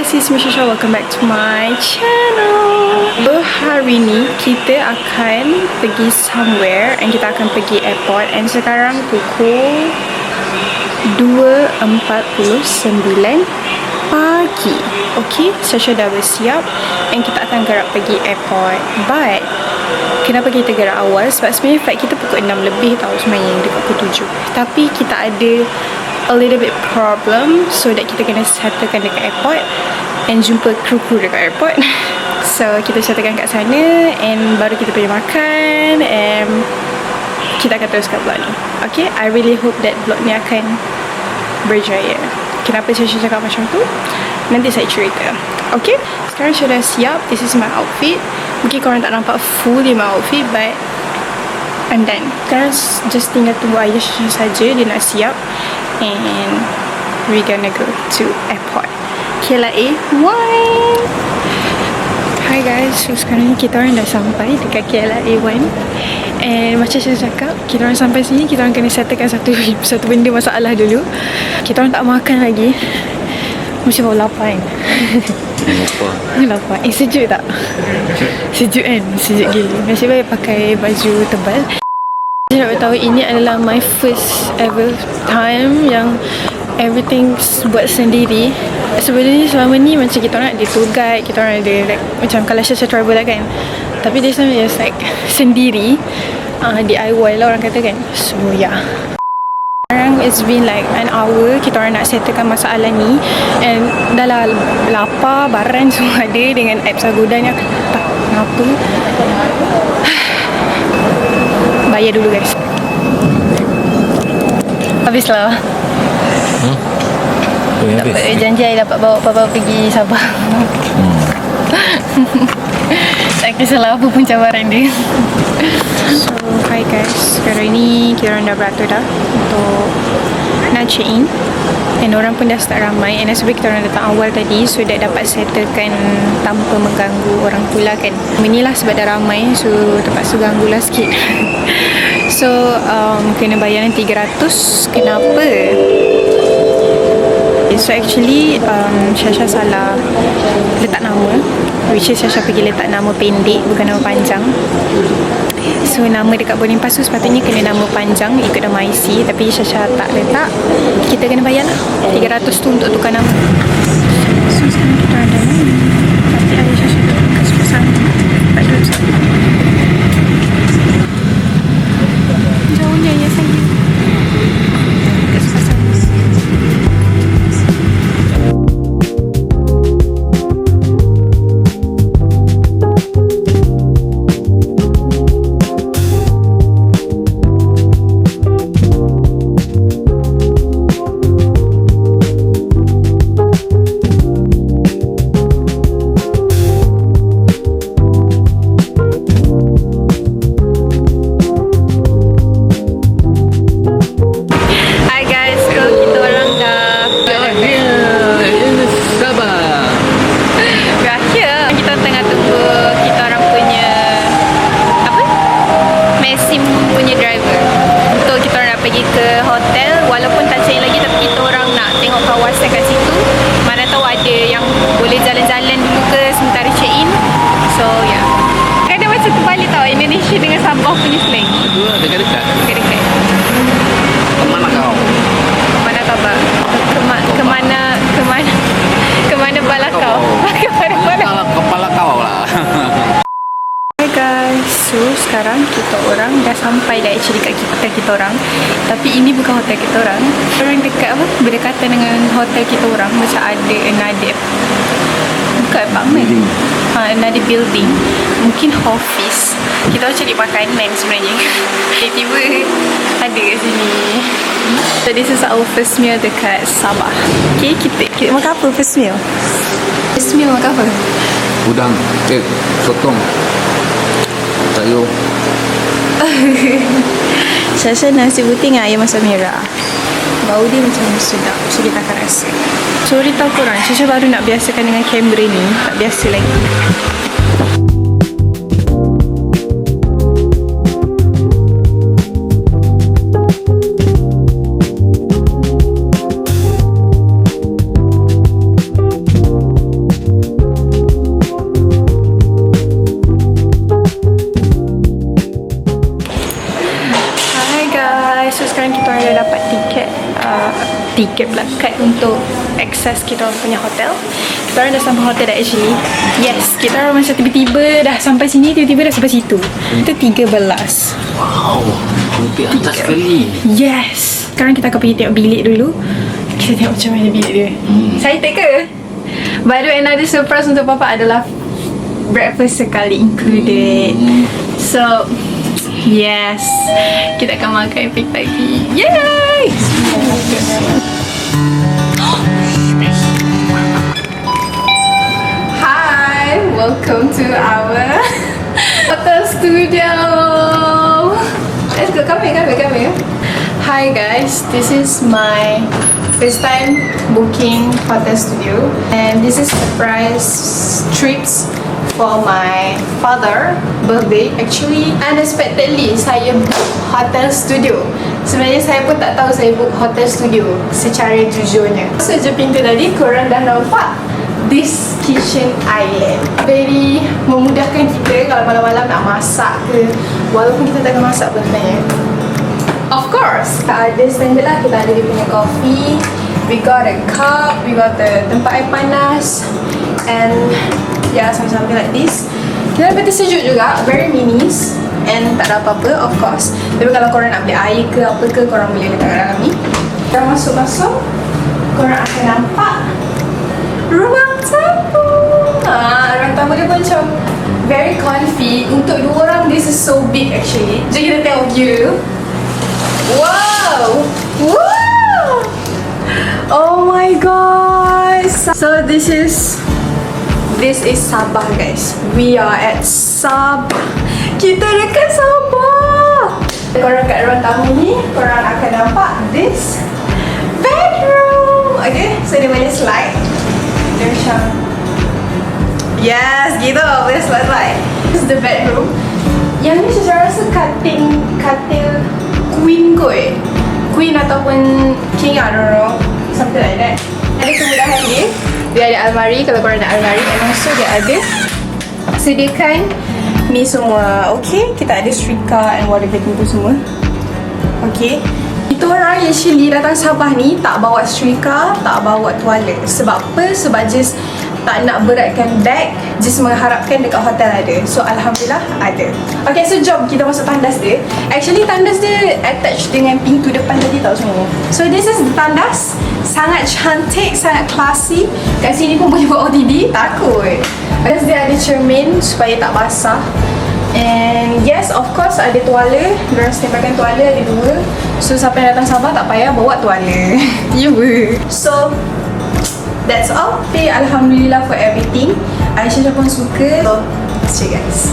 guys, it's me Shasha. Welcome back to my channel. Hari ni kita akan pergi somewhere and kita akan pergi airport. And sekarang pukul 2.49 pagi. Okay, Shasha dah bersiap and kita akan gerak pergi airport. But kenapa kita gerak awal? Sebab sebenarnya flight kita pukul 6 lebih tau sebenarnya, dekat pukul 7. Tapi kita ada a little bit problem, so that kita kena settlekan dekat airport and jumpa kru-kru dekat airport. So kita settlekan kat sana and baru kita pergi makan and kita akan teruskan vlog ni. Okay, I really hope that vlog ni akan berjaya. Kenapa saya cakap macam tu? Nanti saya cerita. Okay, sekarang saya dah siap. This is my outfit. Mungkin korang tak nampak fully my outfit, but I'm done. Sekarang just tinggal tunggu ayah saja, dia nak siap. And we're gonna go to airport KLIA 1. Hi guys, so sekarang ni kita orang dah sampai dekat KLIA 1. And macam saya cakap, kita orang sampai sini, kita orang kena settlekan satu benda masalah dulu. Kita orang tak makan lagi. Mesti bawa lapar kan? Lapar. Sejuk tak? Sejuk kan? Sejuk gila. Nasib baik pakai baju tebal. Saya nak beritahu, ini adalah my first ever time yang everything buat sendiri. Sebenarnya selama ni macam kita orang ada tour guide, kita orang ada like, macam kalau Shasha travel lah kan. Tapi this time just like sendiri, DIY lah orang kata kan. So yeah, sekarang it's been like an hour kita orang nak settlekan masalah ni. And dah lah lapar, baran semua ada dengan apps Agoda ni. Tak kenapa bayar dulu guys. Habislah. Dapat janji dapat bawa Papa pergi Sabah. Tak kisahlah apa pun cabaran dia. So hi guys, sekarang ni kita orang dah beratur dah untuk nak check in. And orang pun dah start ramai. And sebab kita orang datang awal tadi, so that dapat settlekan tanpa mengganggu orang pula kan. Inilah sebab dah ramai, so terpaksa ganggu lah sikit. So kena bayar 300. Kenapa? So actually Shasha salah letak nama, which is Shasha pergi letak nama pendek bukan nama panjang. So nama dekat boarding pass tu sepatutnya kena nama panjang ikut nama IC, tapi Shasha tak letak. Kita kena bayar lah 300 tu untuk tukar nama. So sekarang kita ada tapi ada Shasha kat sebelah sana. Tak ada sana. Jauhnya ya saya kat sebelah sana. Sekarang kita orang dah sampai dah actually kat hotel kita orang. Tapi ini bukan hotel kita orang. Orang dekat apa? Berdekatan dengan hotel kita orang. Macam ada another, bukan apartment, another building. Mungkin office. Kita orang cari makanan sebenarnya. Tiba-tiba ada kat sini. So this is our first meal dekat Sabah. Okay, kita makan apa first meal? First meal makan apa? Udang, sotong, sayur. Shasha nasi putih dengan ayam masak merah. Bau dia macam sedap, so kita akan rasa. Sorry tau korang, Shasha baru nak biasakan dengan kamera ni. Tak biasa lagi. tiket plakat untuk access kita orang punya hotel. Kita orang dah sampai hotel dah actually. Yes, kita orang macam tiba-tiba dah sampai sini, tiba-tiba dah sampai situ. Itu 13. Wow, lebih atas sekali. Yes. Sekarang kita akan pergi tengok bilik dulu. Kita tengok macam mana bilik dia. Excited ke? By the way, another surprise untuk Papa adalah breakfast sekali included. So, yes. Kita akan makan pagi-pagi. Yay! Hi, welcome to our hotel studio. Let's go, come here. Hi guys, this is my first time booking hotel studio, and this is surprise trips for my father birthday. Actually, unexpectedly saya book hotel studio. Sebenarnya saya pun tak tahu saya book hotel studio secara jujurnya. Masuk je pintu tadi, korang dah nampak this kitchen island. Very memudahkan kita kalau malam-malam nak masak ke, walaupun kita tak akan masak pun sebenarnya. Of course, kita ada standard lah. Kita ada dia punya coffee, we got a cup, we got the tempat air panas, and yeah, something like this. Kita ada peti sejuk juga, very minis, and tak ada apa-apa of course. Tapi kalau korang nak beli air ke apa ke, korang boleh letak kat dalam ni. Kita masuk-masuk, korang akan nampak ruang tamu. Ruang tamu dia pun macam very comfy. Untuk 2 orang, this is so big actually. Jom kita tengok view dulu. Wow! Wow! Oh my god! So this is Sabah guys. We are at Sabah. Kita dekat Sabah. Korang kat ruang tamu ni, korang akan nampak this bedroom. Okay, so dia boleh slide. Dia macam, yes, gitu. Boleh slide. This is the bedroom. Yang ni saya rasa katil queen kot. Queen ataupun king, I don't know, something like that. Ada kemudahan dia. Dia ada almari kalau korang nak almari, and also dia ada sediakan ni semua. Okay, kita ada setrika and water vacuum tu semua. Okay, kita orang actually datang Sabah ni tak bawa setrika, tak bawa tualet. Sebab apa? Sebab just tak nak beratkan bag, just mengharapkan dekat hotel ada. So Alhamdulillah ada. Okay, so jom kita masuk tandas dia. Actually tandas dia attached dengan pintu depan tadi tau semua. So this is the tandas. Sangat cantik, sangat classy. Kat sini pun boleh buat OTD, takut. Because dia ada cermin supaya tak basah. And yes, of course ada tuala. Diorang standbykan tuala, ada 2. So siapa yang datang Sabah tak payah bawa tuala. Ya. So that's all. Okay, Alhamdulillah for everything. Aisyah pun suka. So, see you guys.